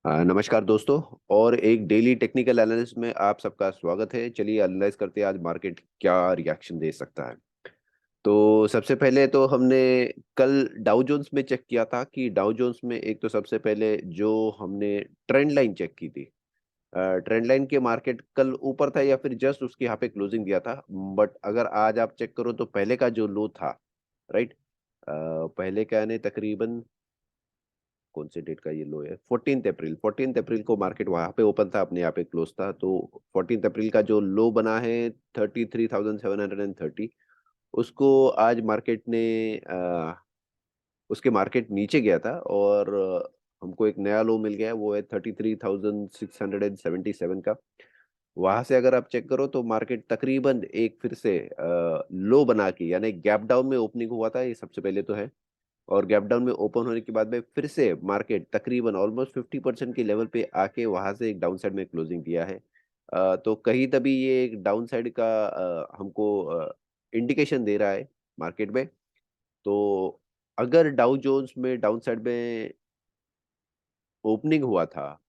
नमस्कार दोस्तों। और एक डेली टेक्निकल एनालिसिस में आप सबका स्वागत है। चलिए एनालाइज करते हैं आज मार्केट क्या रिएक्शन दे सकता है। तो सबसे पहले तो हमने कल डाउ जोन्स में चेक किया था कि डाउ जोन्स में एक तो सबसे पहले जो हमने ट्रेंड लाइन चेक की थी। ट्रेंड लाइन के मार्केट कल ऊपर था या फिर जस्ट उसके यहाँ पे क्लोजिंग दिया था। बट अगर आज आप चेक करो तो पहले का जो लो था, राइट, पहले का यानी तकरीबन कौन से डेट का ये लो है, 14 अप्रैल को मार्केट वहां पे ओपन था, अपने यहाँ पे क्लोज था। तो 14 अप्रैल का जो लो बना है 33,730, उसको आज मार्केट ने उसके मार्केट नीचे गया था और हमको एक नया लो मिल गया है, वो है 33,677 का। वहां से अगर आप चेक करो तो मार्केट तकरीबन एक फिर से लो बना के यानी गैप डाउन में ओपनिंग हुआ था, ये सबसे पहले तो है। और गैप डाउन में ओपन होने के बाद में फिर से मार्केट तकरीबन ऑलमोस्ट 50% के लेवल पे आके वहां से एक डाउन साइड में क्लोजिंग दिया है। तो कहीं तभी ये एक डाउन साइड का हमको इंडिकेशन दे रहा है मार्केट में। तो अगर डाउ जोन्स में डाउन साइड में ओपनिंग हुआ था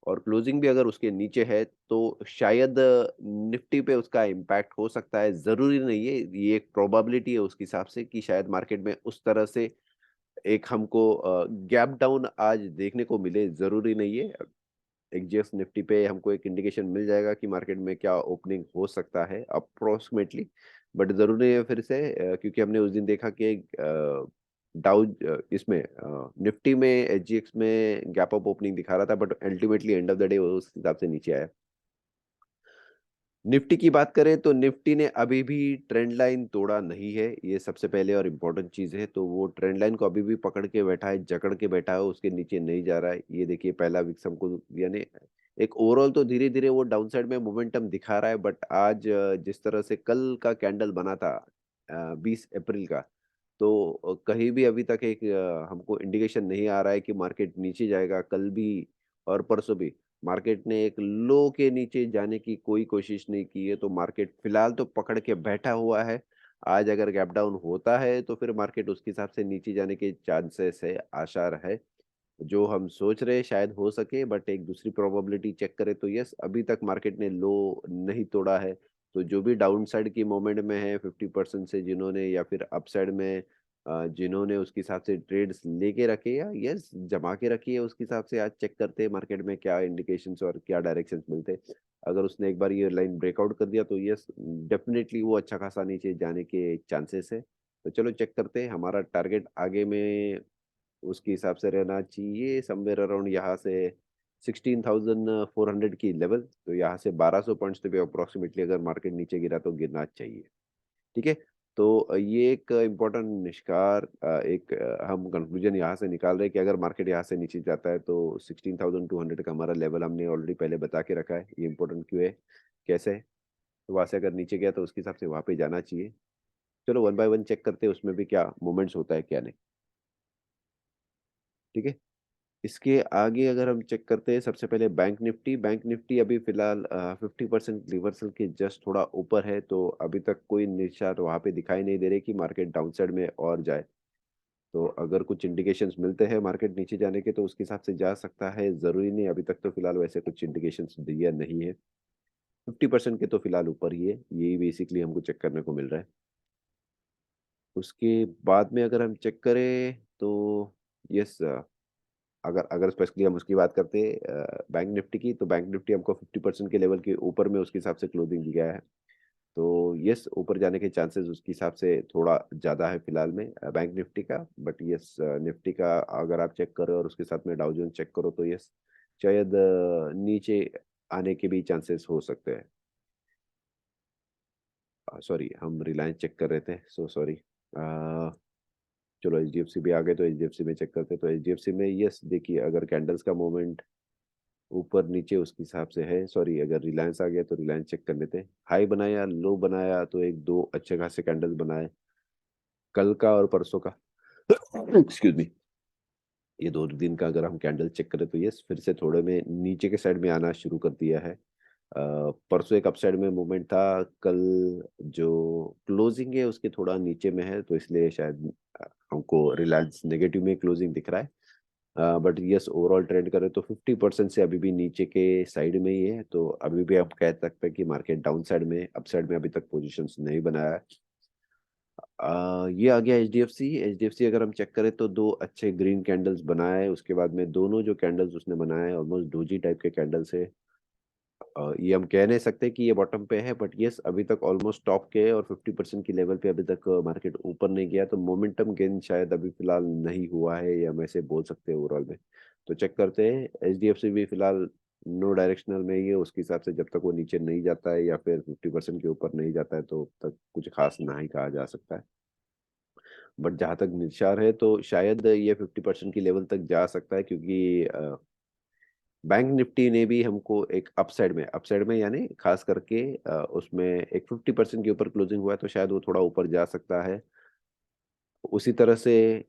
और क्लोजिंग भी अगर उसके नीचे है तो शायद निफ्टी पे उसका इम्पैक्ट हो सकता है। जरूरी नहीं है, ये एक प्रोबेबिलिटी है उसके हिसाब से कि शायद मार्केट में उस तरह से एक हमको गैप डाउन आज देखने को मिले। जरूरी नहीं है, एक्सजेएफ निफ्टी पे हमको एक इंडिकेशन मिल जाएगा कि मार्केट में क्या ओपनिंग हो सकता है अप्रोक्सीमेटली। बट जरूरी है फिर से क्योंकि हमने उस दिन देखा कि डाउ इसमें निफ्टी में एचजीएक्स में गैप अप ओपनिंग दिखा रहा था, but ultimately end of the day उस हिसाब से नीचे आया। निफ्टी की बात करें तो निफ्टी ने अभी भी ट्रेंड लाइन तोड़ा नहीं है, ये सबसे पहले और इम्पोर्टेंट चीज है। तो वो ट्रेंड लाइन को अभी भी पकड़ के बैठा है, जकड़ के बैठा है, उसके नीचे नहीं जा रहा है। ये देखिए पहला विक्स हमको यानी एक ओवरऑल तो धीरे धीरे वो डाउन साइड में मोमेंटम दिखा रहा है। बट आज जिस तरह से कल का कैंडल बना था 20 अप्रैल का, तो कहीं भी अभी तक एक हमको इंडिकेशन नहीं आ रहा है कि मार्केट नीचे जाएगा। कल भी और परसों भी मार्केट ने एक लो के नीचे जाने की कोई कोशिश नहीं की है। तो मार्केट फिलहाल तो पकड़ के बैठा हुआ है। आज अगर गैप डाउन होता है तो फिर मार्केट उसके हिसाब से नीचे जाने के चांसेस है, आसार है। जो हम सोच रहे हैं शायद हो सके, बट एक दूसरी प्रोबेबिलिटी चेक करें तो यस, अभी तक मार्केट ने लो नहीं तोड़ा है। तो जो भी डाउन साइड की मोमेंट में है 50% से जिन्होंने, या फिर अपसाइड में जिन्होंने उसके हिसाब से ट्रेड्स लेके रखे या यस जमा के रखी है, उसके हिसाब से आज चेक करते हैं मार्केट में क्या इंडिकेशंस और क्या डायरेक्शंस मिलते हैं। अगर उसने एक बार ये लाइन ब्रेकआउट कर दिया तो यस, डेफिनेटली वो अच्छा खासा नीचे जाने के चांसेस है। तो चलो चेक करते हैं। हमारा टारगेट आगे में उसके हिसाब से रहना चाहिए समवेयर अराउंड यहाँ से 16,400 की लेवल। तो यहाँ से 1200 पॉइंट्स पे अप्रोक्सीमेटली अगर मार्केट नीचे गिरा तो गिरना चाहिए। ठीक है। तो ये एक इम्पोर्टेंट निष्कार एक हम कंक्लूजन यहाँ से निकाल रहे हैं कि अगर मार्केट यहाँ से नीचे जाता है तो 16,200 का हमारा लेवल हमने ऑलरेडी पहले बता के रखा है। ये इम्पोर्टेंट क्यों है, कैसे है। तो वहाँ से अगर नीचे गया तो उसके हिसाब से वहाँ पे जाना चाहिए। चलो वन बाय वन चेक करते हैं उसमें भी क्या मूवमेंट्स होता है क्या नहीं। ठीक है। इसके आगे अगर हम चेक करते हैं सबसे पहले बैंक निफ्टी अभी फिलहाल 50% रिवर्सल के जस्ट थोड़ा ऊपर है। तो अभी तक कोई निशान वहां पे दिखाई नहीं दे रहे कि मार्केट डाउन साइड में और जाए। तो अगर कुछ इंडिकेशंस मिलते हैं मार्केट नीचे जाने के तो उसके हिसाब से जा सकता है। जरूरी नहीं, अभी तक तो फिलहाल वैसे कुछ इंडिकेशंस दिया नहीं है। 50% के तो फिलहाल ऊपर ही है, यही बेसिकली हमको चेक करने को मिल रहा है। उसके बाद में अगर हम चेक करें तो यस, अगर अगर स्पेसिफिकली हम उसकी बात करते हैं बैंक निफ्टी की, तो बैंक निफ्टी हमको 50% के लेवल के ऊपर में उसके हिसाब से क्लोजिंग दिया है। तो यस, ऊपर जाने के चांसेस उसके हिसाब से थोड़ा ज़्यादा है फिलहाल में बैंक निफ्टी का। बट यस, निफ्टी का अगर आप चेक करो और उसके साथ में डाउ जोन्स चेक करो तो यस, शायद नीचे आने के भी चांसेस हो सकते हैं। सॉरी, हम रिलायंस चेक कर रहे थे, सो सॉरी। चलो एचडीएफसी भी आ गए तो एचडीएफसी में चेक करते हैं। तो एचडीएफसी में यस देखिए, अगर कैंडल्स का मोमेंट ऊपर नीचे उसके हिसाब से है। सॉरी, अगर रिलायंस आ गया तो रिलायंस चेक कर लेते हैं। हाई बनाया, लो बनाया, तो एक दो अच्छे खासे कैंडल्स बनाए कल का और परसों का। Excuse me. ये 2 दिन का अगर हम कैंडल चेक करें तो यस, फिर से थोड़े में नीचे के साइड में आना शुरू कर दिया है। परसों एक अपसाइड में मूवमेंट था, कल जो क्लोजिंग है उसके थोड़ा नीचे में है, तो इसलिए शायद हमको रिलायंस नेगेटिव में क्लोजिंग दिख रहा है। बट यस ओवरऑल ट्रेंड करें तो 50% से अभी भी नीचे के साइड में ही है, तो अभी भी आप कह सकते हैं कि मार्केट डाउन साइड में, अप साइड में अभी तक पोजीशंस नहीं बनाया है। ये आ गया एचडीएफसी। एचडीएफसी अगर हम चेक करें तो दो अच्छे ग्रीन कैंडल्स बनाए हैं, उसके बाद में दोनों जो कैंडल्स उसने बनाए हैं ऑलमोस्ट डोजी टाइप के कैंडल्स है। ये हम कह नहीं सकते कि ये बॉटम पे है, बट यस अभी तक ऑलमोस्ट टॉप के है और 50% की लेवल पे अभी तक मार्केट ऊपर नहीं गया, तो मोमेंटम गेन शायद अभी फिलहाल नहीं हुआ है, या हम ऐसे बोल सकते हैं ओवरऑल में। तो चेक करते हैं, एचडीएफसी भी फिलहाल नो डायरेक्शनल में ही है, उसके हिसाब से जब तक वो नीचे नहीं जाता है या फिर 50% के ऊपर नहीं जाता है तो तक कुछ खास नहीं कहा जा सकता है। बट जहां तक निशार है तो शायद ये 50% की लेवल तक जा सकता है, क्योंकि बैंक निफ्टी ने भी हमको एक अपसाइड में यानी खास करके उसमें एक 50% के ऊपर क्लोजिंग हुआ है, तो शायद वो थोड़ा ऊपर जा सकता है। उसी तरह से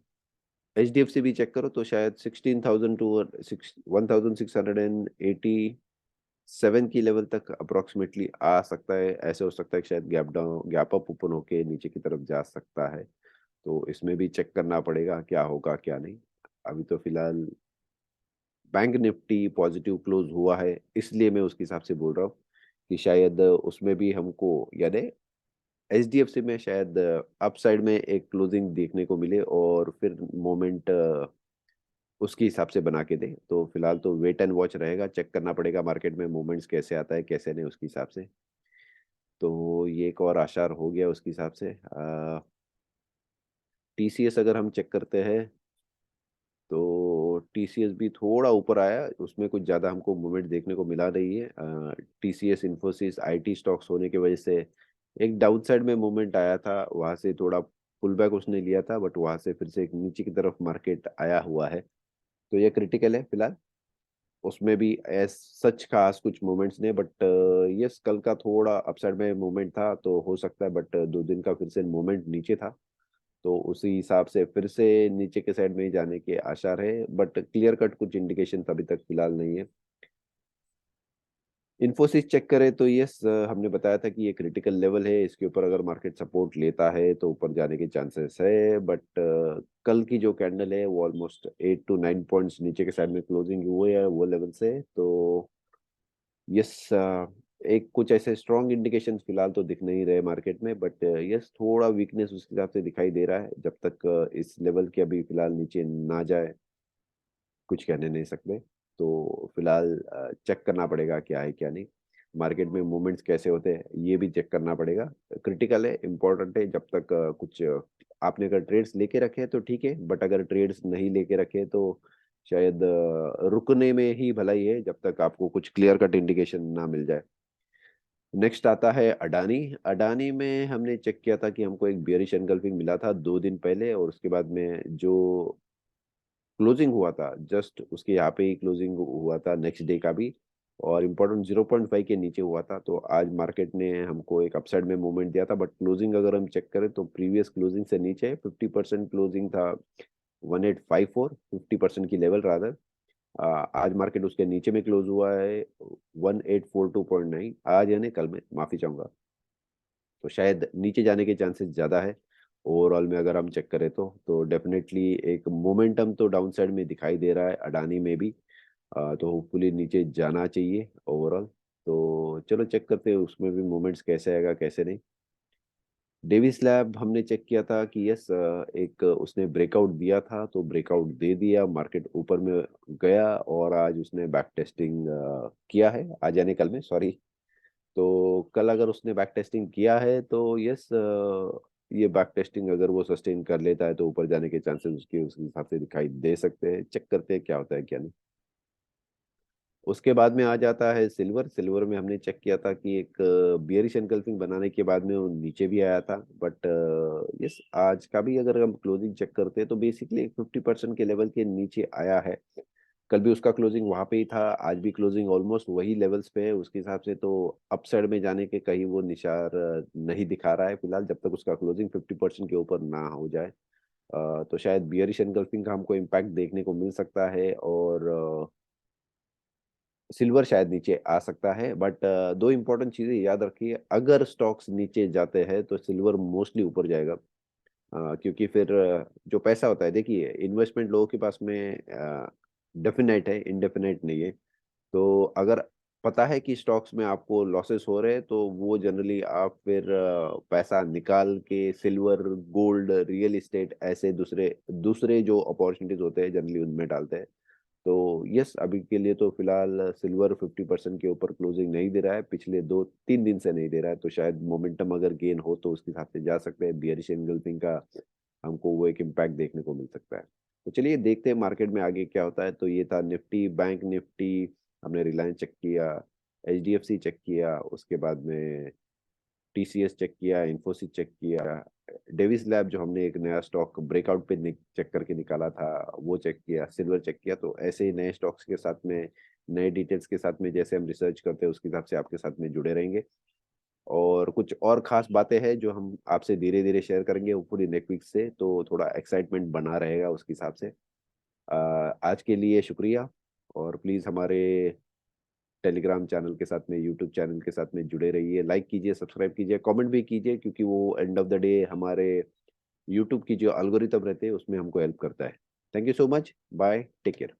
एचडीएफसी भी चेक करो तो शायद 16,000 टू 16,687 की लेवल तक अप्रोक्सीमेटली आ सकता है। ऐसे हो सकता है कि शायद gap down gap up open होके नीचे की तरफ जा सकता है, तो इसमें भी चेक करना पड़ेगा क्या होगा क्या नहीं। अभी तो फिलहाल बैंक निफ्टी पॉजिटिव क्लोज हुआ है, इसलिए मैं उसके हिसाब से बोल रहा हूँ कि शायद उसमें भी हमको यानी एचडीएफसी में शायद अपसाइड में एक क्लोजिंग देखने को मिले और फिर मोमेंट उसके हिसाब से बना के दे। तो फिलहाल तो वेट एंड वॉच रहेगा, चेक करना पड़ेगा मार्केट में मूवमेंट्स कैसे आता है कैसे नहीं उसके हिसाब से। तो ये एक और आशार हो गया उसके हिसाब से। टीसीएस अगर हम चेक करते हैं तो टीसीएस भी थोड़ा ऊपर आया, उसमें कुछ ज़्यादा हमको मूवमेंट देखने को मिला नहीं है। टीसीएस इन्फोसिस आईटी स्टॉक्स होने की वजह से एक डाउन साइड में मूवमेंट आया था, वहां से थोड़ा पुल बैक उसने लिया था, बट वहां से फिर से एक नीचे की तरफ मार्केट आया हुआ है, तो ये क्रिटिकल है फिलहाल। उसमें भी एज सच खास कुछ मूवमेंट्स ने, बट यस कल का थोड़ा अपसाइड में मूवमेंट था तो हो सकता है, बट 2 दिन का फिर से मूवमेंट नीचे था, तो उसी हिसाब से फिर से नीचे के साइड में ही जाने के आसार है, बट क्लियर कट कुछ इंडिकेशन अभी तक फिलहाल नहीं है। इन्फोसिस चेक करें तो यस हमने बताया था कि ये क्रिटिकल लेवल है, इसके ऊपर अगर मार्केट सपोर्ट लेता है तो ऊपर जाने के चांसेस है, बट कल की जो कैंडल है वो ऑलमोस्ट 8 to 9 पॉइंट्स नीचे के साइड में क्लोजिंग हुए है वो लेवल से, तो यस एक कुछ ऐसे स्ट्रॉन्ग इंडिकेशंस फिलहाल तो दिख नहीं रहे मार्केट में, बट यस थोड़ा वीकनेस उसके हिसाब से दिखाई दे रहा है, जब तक इस लेवल के अभी फिलहाल नीचे ना जाए कुछ कहने नहीं सकते। तो फिलहाल चेक करना पड़ेगा क्या है क्या नहीं, मार्केट में मूवमेंट्स कैसे होते हैं ये भी चेक करना पड़ेगा। क्रिटिकल है, इम्पोर्टेंट है, जब तक कुछ आपने अगर ट्रेड्स लेके रखे हैं तो ठीक है, बट अगर ट्रेड्स नहीं लेके रखे तो शायद रुकने में ही भलाई है, जब तक आपको कुछ क्लियर कट इंडिकेशन ना मिल जाए। नेक्स्ट आता है अडानी। अडानी में हमने चेक किया था कि हमको एक बियरिश एनगल्फिंग मिला था 2 दिन पहले, और उसके बाद में जो क्लोजिंग हुआ था जस्ट उसके यहाँ पे ही क्लोजिंग हुआ था नेक्स्ट डे का भी, और इम्पोर्टेंट 0.5 के नीचे हुआ था, तो आज मार्केट ने हमको एक अपसाइड में मूवमेंट दिया था, बट क्लोजिंग अगर हम चेक करें तो प्रीवियस क्लोजिंग से नीचे 50% क्लोजिंग था 1854, 50% की लेवल रादर। आज मार्केट उसके नीचे में क्लोज हुआ है 1842.9, आज यानी कल में माफी चाहूंगा, तो शायद नीचे जाने के चांसेस ज़्यादा है। ओवरऑल में अगर हम चेक करें तो डेफिनेटली एक मोमेंटम तो डाउन साइड में दिखाई दे रहा है अडानी में भी। तो होपफुली नीचे जाना चाहिए ओवरऑल। तो चलो चेक करते हैं उसमें भी मोमेंट्स कैसे आएगा कैसे नहीं। डेविस लैब हमने चेक किया था कि यस एक उसने ब्रेकआउट दिया था, तो ब्रेकआउट दे दिया, मार्केट ऊपर में गया, और आज उसने बैक टेस्टिंग किया है, आज यानी कल में सॉरी। तो कल अगर उसने बैक टेस्टिंग किया है तो यस ये बैक टेस्टिंग अगर वो सस्टेन कर लेता है तो ऊपर जाने के चांसेस उसके उस हिसाब से दिखाई दे सकते हैं, चेक करते हैं क्या होता है क्या नहीं। उसके बाद में आ जाता है सिल्वर। सिल्वर में हमने चेक किया था कि एक बियरिश एनगल्फिंग बनाने के बाद में वो नीचे भी आया था, बट यस आज का भी अगर हम क्लोजिंग चेक करते हैं तो बेसिकली 50% के लेवल के नीचे आया है। कल भी उसका क्लोजिंग वहां पे ही था, आज भी क्लोजिंग ऑलमोस्ट वही लेवल्स पे है, उसके हिसाब से तो अपसाइड में जाने के कहीं वो निशार नहीं दिखा रहा है फिलहाल, जब तक उसका क्लोजिंग 50% के ऊपर ना हो जाए। तो शायद बियरिश एनगल्फिंग का हमको इम्पैक्ट देखने को मिल सकता है, और सिल्वर शायद नीचे आ सकता है, बट दो इंपॉर्टेंट चीजें याद रखिए, अगर स्टॉक्स नीचे जाते हैं तो सिल्वर मोस्टली ऊपर जाएगा। क्योंकि फिर जो पैसा होता है देखिए इन्वेस्टमेंट लोगों के पास में डेफिनेट है, इंडेफिनेट नहीं है। तो अगर पता है कि स्टॉक्स में आपको लॉसेस हो रहे हैं तो वो जनरली आप फिर पैसा निकाल के सिल्वर, गोल्ड, रियल एस्टेट ऐसे दूसरे दूसरे जो अपॉर्चुनिटीज होते हैं जनरली उनमें डालते हैं। तो यस, अभी के लिए तो फिलहाल सिल्वर 50% के ऊपर क्लोजिंग नहीं दे रहा है, पिछले 2-3 दिन से नहीं दे रहा है, तो शायद मोमेंटम अगर गेन हो तो उसके हिसाब से जा सकते हैं। बियरिश एंगल्फिंग का हमको वो एक इम्पैक्ट देखने को मिल सकता है। तो चलिए देखते हैं मार्केट में आगे क्या होता है। तो ये था निफ्टी, बैंक निफ्टी, हमने रिलायंस चेक किया, एचडीएफसी चेक किया, उसके बाद में टीसीएस चेक किया, इन्फोसिस चेक किया, डेविस लैब जो हमने एक नया स्टॉक ब्रेकआउट पे चेक करके निकाला था वो चेक किया, सिल्वर चेक किया। तो ऐसे ही नए स्टॉक्स के साथ में, नए डिटेल्स के साथ में जैसे हम रिसर्च करते हैं उसके हिसाब से आपके साथ में जुड़े रहेंगे। और कुछ और खास बातें हैं जो हम आपसे धीरे धीरे शेयर करेंगे वो पूरी नेक्स्ट वीक से, तो थोड़ा एक्साइटमेंट बना रहेगा उसके हिसाब से। आज के लिए शुक्रिया। और प्लीज़ हमारे टेलीग्राम चैनल के साथ में, यूट्यूब चैनल के साथ में जुड़े रहिए, लाइक कीजिए, सब्सक्राइब कीजिए, कमेंट भी कीजिए, क्योंकि वो एंड ऑफ द डे हमारे यूट्यूब की जो एल्गोरिथम रहते हैं उसमें हमको हेल्प करता है। Thank you so much, bye, take care.